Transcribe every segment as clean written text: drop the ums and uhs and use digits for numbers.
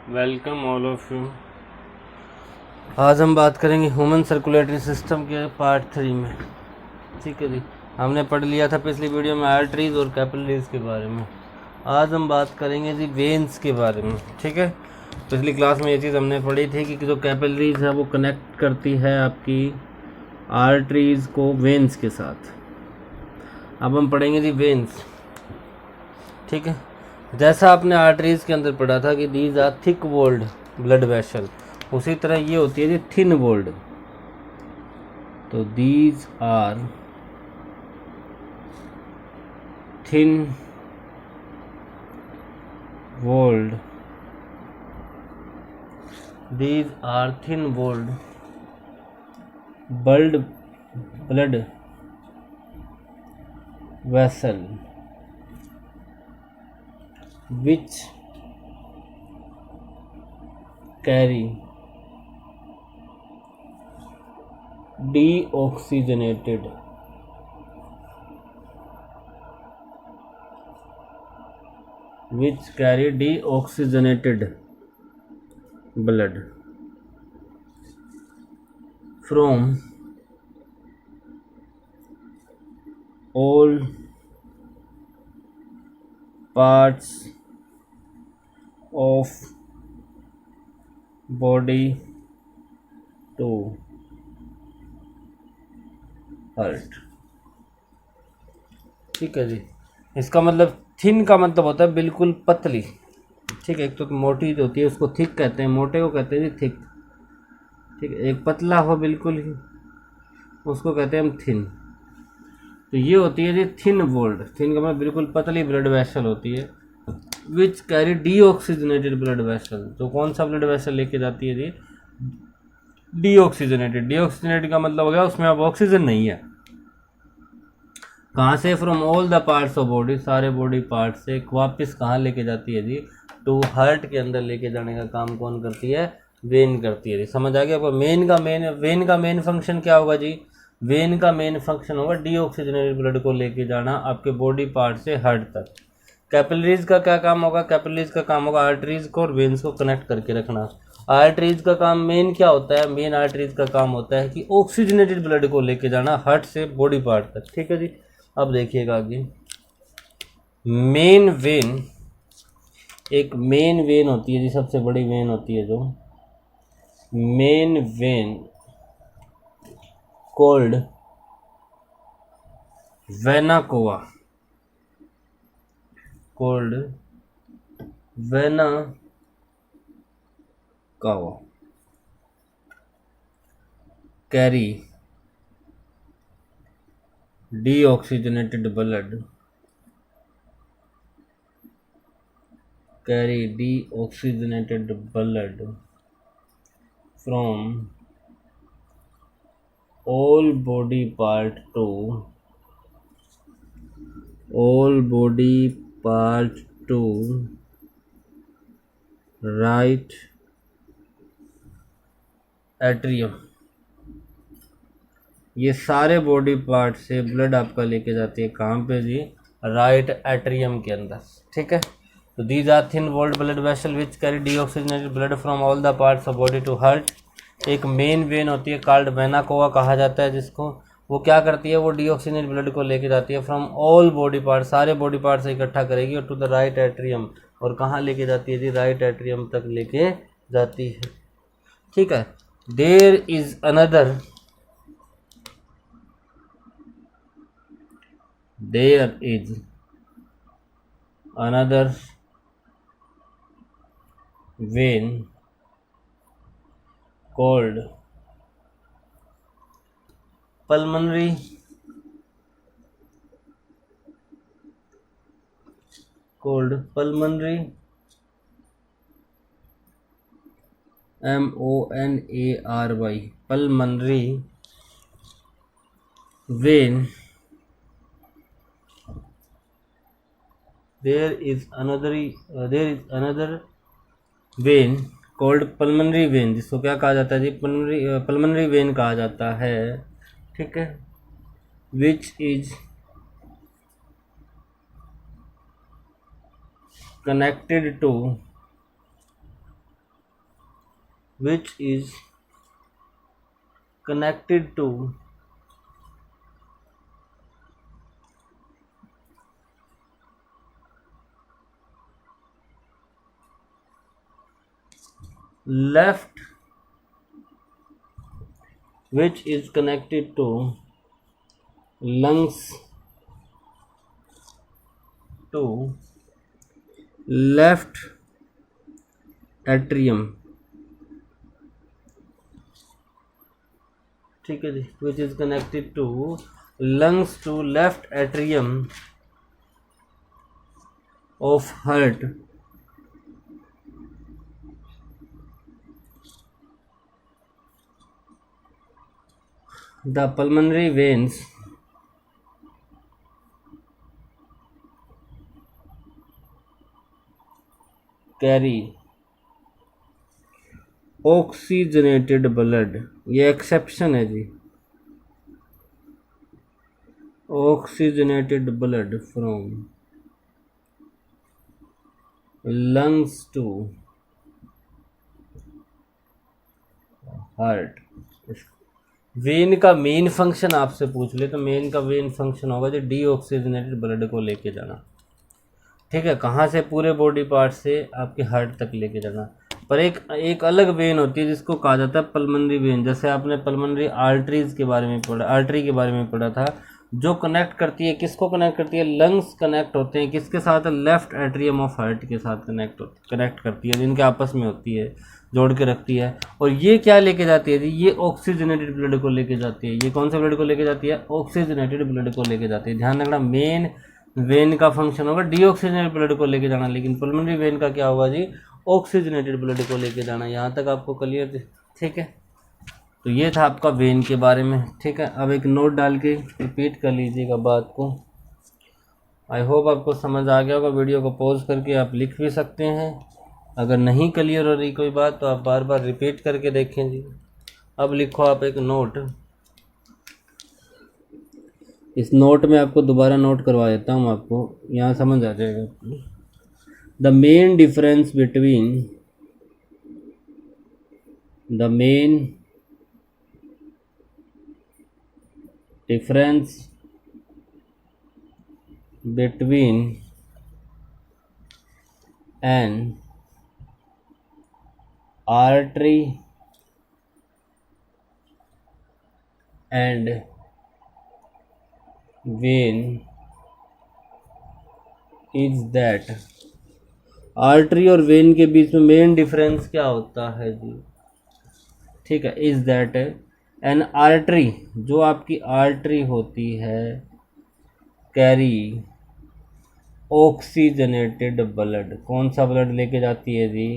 Welcome all of you. आज हम बात करेंगे ह्यूमन सर्कुलेटरी सिस्टम के पार्ट 3 में। ठीक है जी, हमने पढ़ लिया था पिछली वीडियो में आर्टरीज और कैपिलरीज के बारे में। आज हम बात करेंगे जी वेन्स के बारे में। ठीक है, पिछली क्लास में ये चीज़ हमने पढ़ी थी कि जो कैपिलरीज है वो कनेक्ट करती है आपकी आर्टरीज को वेन्स के साथ। अब हम पढ़ेंगे जी वेन्स। ठीक है, जैसा आपने आर्टरीज के अंदर पढ़ा था कि these are thick walled blood vessel, उसी तरह ये होती है जी थिन वॉल्ड। तो these are thin walled, these are thin walled blood vessel which carry deoxygenated blood from all parts of body to heart। ठीक है जी, इसका मतलब थिन का मतलब होता है बिल्कुल पतली। ठीक है, एक तो मोटी जो होती है उसको थिक कहते हैं, मोटे को कहते हैं जी थिक। ठीक है, एक पतला हो बिल्कुल ही उसको कहते हैं हम थिन। तो ये होती है जी थिन वॉल्ड। थिन का मतलब बिल्कुल पतली ब्लड वेसल होती है विच कैरी डीऑक्सीजनेटेड ब्लड वेसल। तो कौन सा ब्लड वेसल लेके जाती है जी? डीऑक्सीजनेटेड। डीऑक्सीजनेटेड का मतलब हो गया उसमें अब ऑक्सीजन नहीं है। कहाँ से? From all the parts of body, सारे बॉडी पार्ट से वापस कहाँ लेके जाती है जी? टू हार्ट के अंदर लेके जाने का काम कौन करती है? वेन करती है जी। समझ आ गया आपको? वेन का मेन फंक्शन क्या होगा जी? वेन का मेन फंक्शन होगा डीऑक्सीजनेटेड ब्लड को लेके जाना आपके बॉडी पार्ट से हार्ट तक। कैपिलरीज का क्या काम होगा? कैपिलरीज का काम होगा आर्टरीज को और वेन्स को कनेक्ट करके रखना। आर्टरीज का काम मेन क्या होता है? मेन आर्टरीज का काम होता है कि ऑक्सीजनेटेड ब्लड को लेके जाना हार्ट से बॉडी पार्ट तक। ठीक है जी, अब देखिएगा आगे। मेन वेन, एक मेन वेन होती है जी, सबसे बड़ी वेन होती है जो main vein called vena cava, called vena cava, carry deoxygenated blood, carry deoxygenated blood from all body part to right atrium. ये सारे बॉडी पार्ट से ब्लड आपका लेके जाती है कहाँ पे जी? राइट एट्रियम के अंदर। ठीक है, तो these are thin walled blood vessel which carry deoxygenated blood from all the parts of body to heart. एक मेन वेन होती है कॉल्ड वेना कोवा कहा जाता है जिसको, वो क्या करती है? वो डीऑक्सीजनेटेड ब्लड को लेके जाती है फ्रॉम ऑल बॉडी पार्ट, सारे बॉडी पार्ट से इकट्ठा करेगी और टू द राइट एट्रियम। और कहाँ लेके जाती है जी? राइट एट्रियम तक लेके जाती है। ठीक है, there is another vein called pulmonary MONARY pulmonary vein। there is another vein called pulmonary vein, जिसको क्या कहा जाता है जी? पल्मनरी वेन कहा जाता है। ठीक है, which is connected to which is connected to left which is connected to lungs to left atrium, ठीक है जी, which is connected to lungs to left atrium of heart, the pulmonary veins carry oxygenated blood, ये exception है जी, oxygenated blood from lungs to heart. When का main function आपसे पूछ ले तो main का वेन फंक्शन होगा जो डीऑक्सीजनेटेड ब्लड को लेके जाना, ठीक है, कहाँ से, पूरे बॉडी पार्ट से आपके हार्ट तक लेके जाना। पर एक अलग वेन होती है जिसको कहा जाता है पल्मोनरी वेन, जैसे आपने पल्मोनरी आर्टरीज के बारे में पढ़ा, आर्टरी के बारे में पढ़ा था, जो कनेक्ट करती है, किसको कनेक्ट करती है, लंग्स कनेक्ट होते हैं किसके साथ, लेफ्ट एट्रियम ऑफ हार्ट के साथ कनेक्ट करती है, जिनके आपस में होती है, जोड़ के रखती है। और ये क्या लेके जाती है जी, ये ऑक्सीजनेटेड ब्लड को लेके जाती है। ये कौन से ब्लड को लेके जाती है, ऑक्सीजनेटेड ब्लड को लेके जाती है। ध्यान रखना, मेन वेन का फंक्शन होगा डीऑक्सीजनेटेड ब्लड को लेके जाना, लेकिन पल्मोनरी वेन का क्या होगा जी, ऑक्सीजनेटेड ब्लड को लेके जाना। यहाँ तक आपको क्लियर, ठीक है। तो ये था आपका वेन के बारे में, ठीक है। अब एक नोट डाल के रिपीट कर लीजिएगा बात को। आई होप आपको समझ आ गया होगा। वीडियो को पॉज करके आप लिख भी सकते हैं, अगर नहीं क्लियर हो रही कोई बात तो आप बार बार रिपीट करके देखें जी। अब लिखो आप एक नोट, इस नोट में आपको दोबारा नोट करवा देता हूँ, आपको यहाँ समझ आ जाएगा। The main difference between an artery and vein is that, artery और वेन के बीच में मेन डिफरेंस क्या होता है जी, ठीक है, इज दैट एन आर्टरी, जो आपकी आर्टरी होती है, कैरी ऑक्सीजनेटेड ब्लड, कौन सा ब्लड लेके जाती है जी,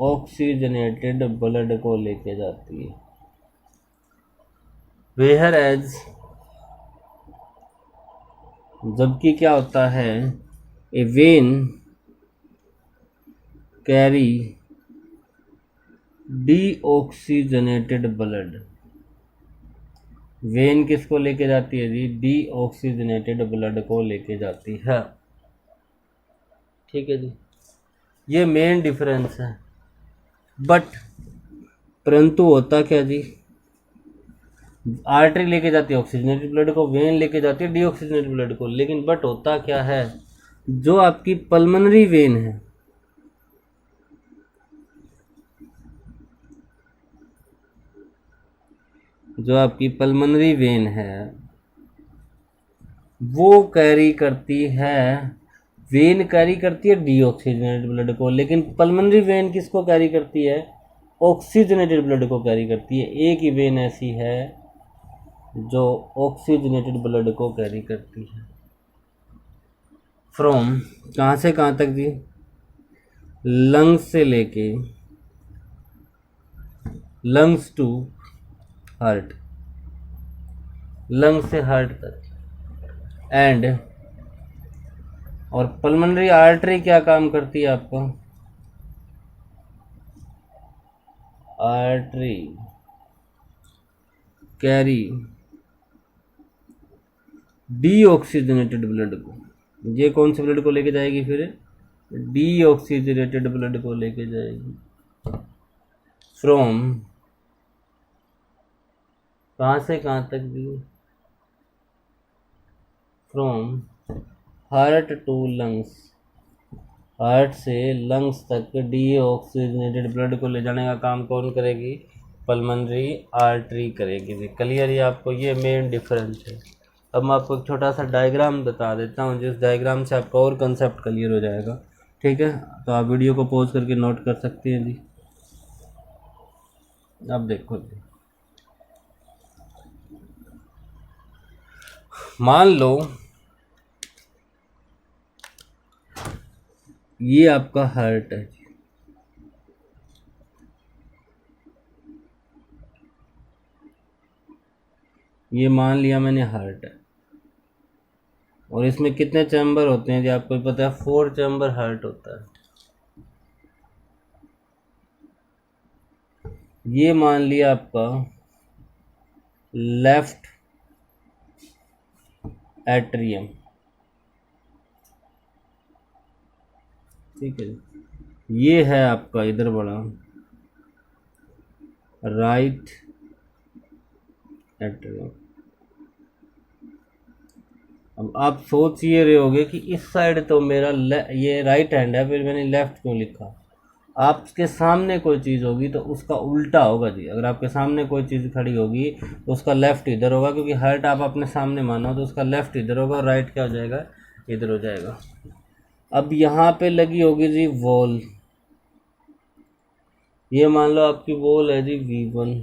ऑक्सीजनेटेड ब्लड को लेके जाती है। वेयर एज, जबकि क्या होता है, a vein carry deoxygenated blood, vein किसको लेके जाती है जी, डीऑक्सीजनेटेड ब्लड को लेके जाती है, ठीक है जी। ये मेन डिफरेंस है। बट परंतु होता क्या जी, आर्टरी लेके जाती है ऑक्सीजनेटेड ब्लड को, वेन लेके जाती है डीऑक्सीजनेटेड ब्लड को, लेकिन बट होता क्या है, जो आपकी पल्मोनरी वेन है, जो आपकी पल्मोनरी वेन है वो कैरी करती है, वेन कैरी करती है डीऑक्सीजनेटेड ब्लड को, लेकिन पल्मोनरी वेन किसको कैरी करती है, ऑक्सीजनेटेड ब्लड को कैरी करती है। एक ही वेन ऐसी है जो ऑक्सीजनेटेड ब्लड को कैरी करती है। फ्रॉम, कहाँ से कहाँ तक जी, लंग्स से लेके, लंग्स टू हार्ट, लंग से हार्ट तक, एंड, और पल्मोनरी आर्टरी क्या काम करती है आपका, आर्टरी कैरी डीऑक्सीजनेटेड ब्लड को, ये कौन से ब्लड को लेके जाएगी फिर, डीऑक्सीजनेटेड ब्लड को लेके जाएगी फ्रॉम कहाँ से कहाँ तक जी, from heart to lungs, heart से लंग्स तक डीऑक्सीजनेटेड ब्लड को ले जाने का काम कौन करेगी, पल्मोनरी आर्टरी करेगी जी। क्लियर, ये आपको ये मेन डिफरेंस है। अब मैं आपको एक छोटा सा डायग्राम बता देता हूँ, जिस डायग्राम से आपका और कंसेप्ट क्लियर हो जाएगा। ठीक है, तो आप वीडियो को पॉज करके नोट कर सकते हैं जी। अब देखो जी, मान लो ये आपका हार्ट है, ये मान लिया मैंने हार्ट है, और इसमें कितने चैम्बर होते हैं जी आपको पता है, 4 चैम्बर हार्ट होता है। ये मान लिया आपका लेफ्ट एट्रियम, ठीक है। ये है आपका इधर बड़ा राइट एट्रियम। अब आप सोच ये रहे होगे कि इस साइड तो मेरा ये राइट हैंड है, फिर मैंने लेफ्ट क्यों लिखा। आपके सामने कोई चीज़ होगी तो उसका उल्टा होगा जी। अगर आपके सामने कोई चीज़ खड़ी होगी तो उसका लेफ्ट इधर होगा, क्योंकि हार्ट आप अपने सामने मानो तो उसका लेफ्ट इधर होगा और राइट क्या हो जाएगा, इधर हो जाएगा। अब यहाँ पे लगी होगी जी वॉल, ये मान लो आपकी वॉल है जी V1,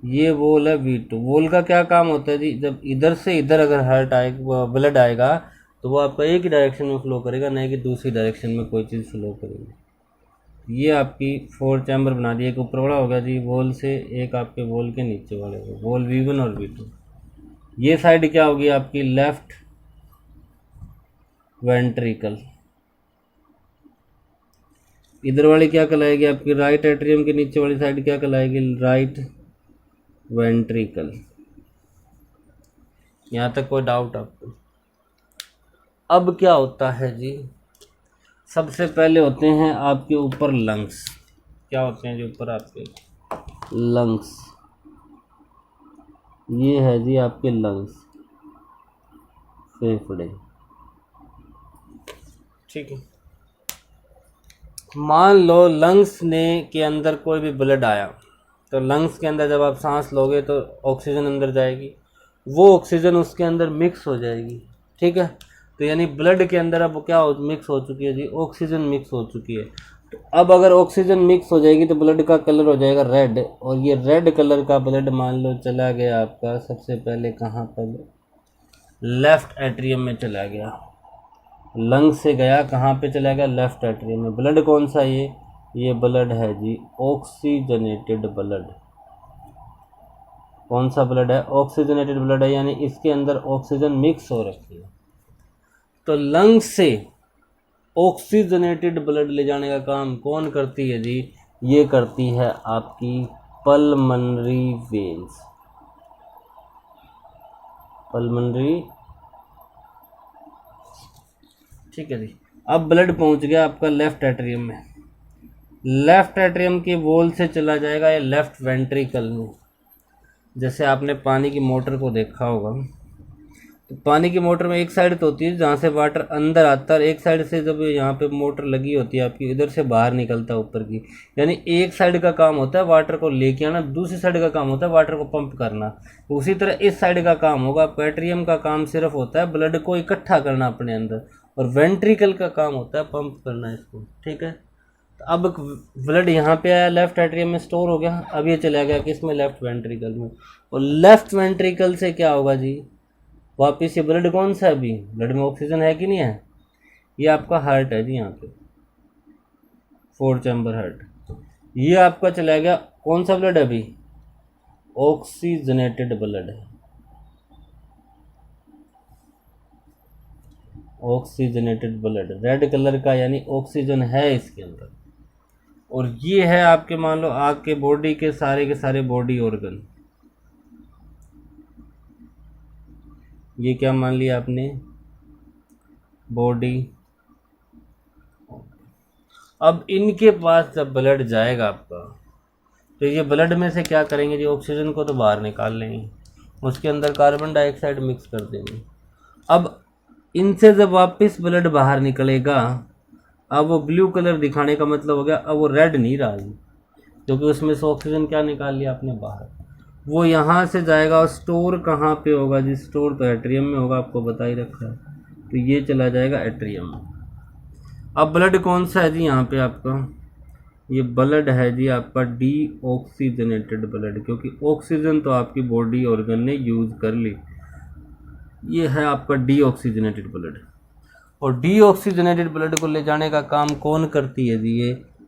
ये वॉल है V2। वॉल का क्या काम होता है जी, जब इधर से इधर अगर हार्ट आएगा, ब्लड आएगा तो वो आपका एक ही डायरेक्शन में फ्लो करेगा, नहीं कि दूसरी डायरेक्शन में कोई चीज़ फ्लो करेगी। ये आपकी 4 चैम्बर बना दिए, एक ऊपर वाला होगा जी वॉल से, एक आपके वॉल के नीचे वाले को, वॉल V1 और V2। ये साइड क्या होगी आपकी लेफ्ट वेंट्रिकल, इधर वाली क्या कहलाएगी आपकी राइट एट्रियम के नीचे वाली साइड क्या कहलाएगी, राइट वेंट्रिकल। यहाँ तक कोई डाउट आपको। अब क्या होता है जी, सबसे पहले होते हैं आपके ऊपर लंग्स। क्या होते हैं जी ऊपर आपके लंग्स, ये है जी आपके लंग्स, फेफड़े, ठीक है। मान लो लंग्स ने के अंदर कोई भी ब्लड आया, तो लंग्स के अंदर जब आप सांस लोगे तो ऑक्सीजन अंदर जाएगी, वो ऑक्सीजन उसके अंदर मिक्स हो जाएगी, ठीक है। तो यानी ब्लड के अंदर अब क्या मिक्स हो चुकी है जी, ऑक्सीजन मिक्स हो चुकी है। तो अब अगर ऑक्सीजन मिक्स हो जाएगी तो ब्लड का कलर हो जाएगा रेड, और ये रेड कलर का ब्लड मान लो चला गया आपका सबसे पहले कहाँ पर, लेफ्ट एट्रियम में चला गया। लंग से गया कहाँ पे चला गया, लेफ्ट एट्रियम में। ब्लड कौन सा ये ब्लड है जी ऑक्सीजनेटेड ब्लड। कौन सा ब्लड है, ऑक्सीजनेटेड ब्लड है, यानी इसके अंदर ऑक्सीजन मिक्स हो रखी है। तो लंग से ऑक्सीजनेटेड ब्लड ले जाने का काम कौन करती है जी, ये करती है आपकी पल्मोनरी वेन्स, पल्मोनरी, ठीक है जी। अब ब्लड पहुंच गया आपका लेफ्ट एट्रियम में, लेफ्ट एट्रियम की वॉल से चला जाएगा ये लेफ्ट वेंट्रिकल में। जैसे आपने पानी की मोटर को देखा होगा, तो पानी की मोटर में एक साइड तो होती है जहाँ से वाटर अंदर आता है, और एक साइड से जब यहाँ पे मोटर लगी होती है आपकी, इधर से बाहर निकलता है ऊपर की। यानी एक साइड का काम होता है वाटर को लेके आना, दूसरी साइड का काम होता है वाटर को पंप करना। उसी तरह इस साइड का काम होगा, एट्रियम का काम सिर्फ होता है ब्लड को इकट्ठा करना अपने अंदर, और वेंट्रिकल का काम होता है पंप करना इसको, ठीक है। तो अब ब्लड यहाँ पे आया, लेफ्ट एट्रियम में स्टोर हो गया, अब ये चला गया किस में, लेफ्ट वेंट्रिकल में। और लेफ्ट वेंट्रिकल से क्या होगा जी, वापिस ये ब्लड कौन सा है, अभी ब्लड में ऑक्सीजन है कि नहीं है, ये आपका हार्ट है जी, यहाँ पे 4 चैम्बर हार्ट। ये आपका चला गया कौन सा ब्लड है अभी, ऑक्सीजनेटेड ब्लड है, ऑक्सीजनेटेड ब्लड रेड कलर का, यानी ऑक्सीजन है इसके अंदर। और ये है आपके मान लो आपके बॉडी के सारे बॉडी ऑर्गन। ये क्या मान लिया आपने, बॉडी। अब इनके पास जब ब्लड जाएगा आपका, तो ये ब्लड में से क्या करेंगे जी, ऑक्सीजन को तो बाहर निकाल लेंगे, उसके अंदर कार्बन डाइऑक्साइड मिक्स कर देंगे। अब इनसे जब वापस ब्लड बाहर निकलेगा, अब वो ब्लू कलर दिखाने का मतलब हो गया अब वो रेड नहीं रहा जी, क्योंकि उसमें से ऑक्सीजन क्या निकाल लिया आपने बाहर। वो यहाँ से जाएगा और स्टोर कहाँ पे होगा जी, स्टोर तो एट्रियम में होगा, आपको बता ही रखा है। तो ये चला जाएगा एट्रियम में। अब ब्लड कौन सा है जी यहाँ पे आपका, ये ब्लड है जी आपका डीऑक्सीजनेटेड ब्लड, क्योंकि ऑक्सीजन तो आपकी बॉडी ऑर्गन ने यूज कर ली। ये है आपका डीऑक्सीजनेटेड ब्लड। और डीऑक्सीजनेटेड ब्लड को ले जाने का काम कौन करती है जी,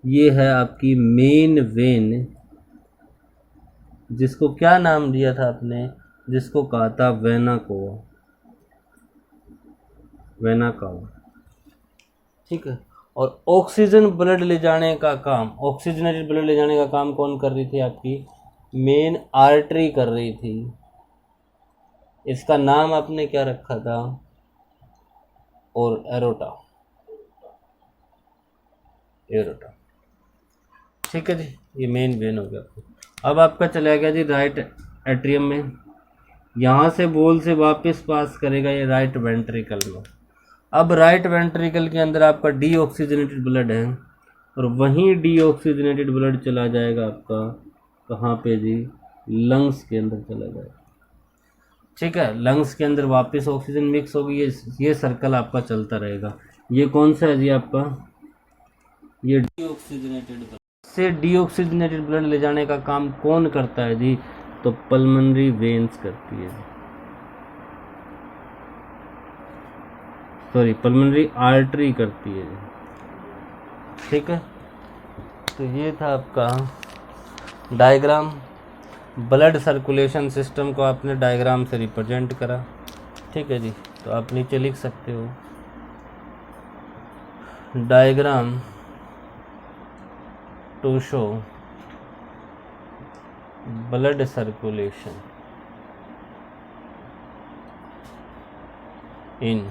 ये है आपकी मेन वेन, जिसको क्या नाम दिया था आपने, जिसको कहा था वेना कोवा, वेना कावा, ठीक है। और ऑक्सीजन ब्लड ले जाने का काम, ऑक्सीजनेटेड ब्लड ले जाने का काम कौन कर रही थी, आपकी मेन आर्टरी कर रही थी। इसका नाम आपने क्या रखा था, और एरोटा, एरोटा, ठीक है जी। ये मेन वेन हो गया। अब आपका चला गया जी राइट एट्रियम में, यहाँ से बॉल से वापस पास करेगा ये राइट वेंट्रिकल में। अब राइट वेंट्रिकल के अंदर आपका डीऑक्सीजनेटेड ब्लड है, और वहीं डीऑक्सीजनेटेड ब्लड चला जाएगा आपका कहाँ पे जी, लंग्स के अंदर चला जाएगा, ठीक है। लंग्स के अंदर वापस ऑक्सीजन मिक्स होगी, ये सर्कल आपका चलता रहेगा। ये कौन सा है जी आपका, ये डीऑक्सीजनेटेड ब्लड। से डीऑक्सीजनेटेड ब्लड ले जाने का काम कौन करता है जी, तो पल्मोनरी वेन्स करती है, सॉरी पल्मोनरी आर्टरी करती है, ठीक है। तो ये था आपका डायग्राम, ब्लड सर्कुलेशन सिस्टम को आपने डायग्राम से रिप्रेजेंट करा, ठीक है जी। तो आप नीचे लिख सकते हो diagram to show blood circulation in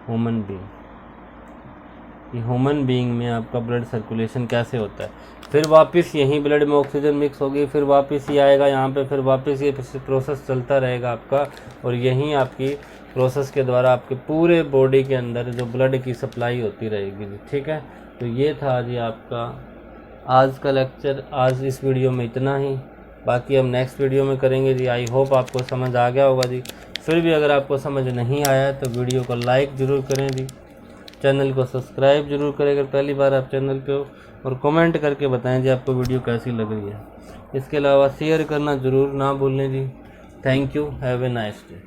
human being. ये ह्यूमन बीइंग में आपका ब्लड सर्कुलेशन कैसे होता है, फिर वापस यहीं ब्लड में ऑक्सीजन मिक्स होगी, फिर वापस ये आएगा यहाँ पे, फिर वापस ये प्रोसेस चलता रहेगा आपका, और यहीं आपकी प्रोसेस के द्वारा आपके पूरे बॉडी के अंदर जो ब्लड की सप्लाई होती रहेगी, ठीक है। तो ये था जी आपका आज का लेक्चर। आज इस वीडियो में इतना ही, बाकी हम नेक्स्ट वीडियो में करेंगे जी। आई होप आपको समझ आ गया होगा जी। फिर भी अगर आपको समझ नहीं आया तो वीडियो को लाइक ज़रूर करें जी, चैनल को सब्सक्राइब जरूर करें अगर पहली बार आप चैनल पे हो, और कमेंट करके बताएं जी आपको वीडियो कैसी लग रही है। इसके अलावा शेयर करना ज़रूर ना भूलें जी। Thank you, have a nice day.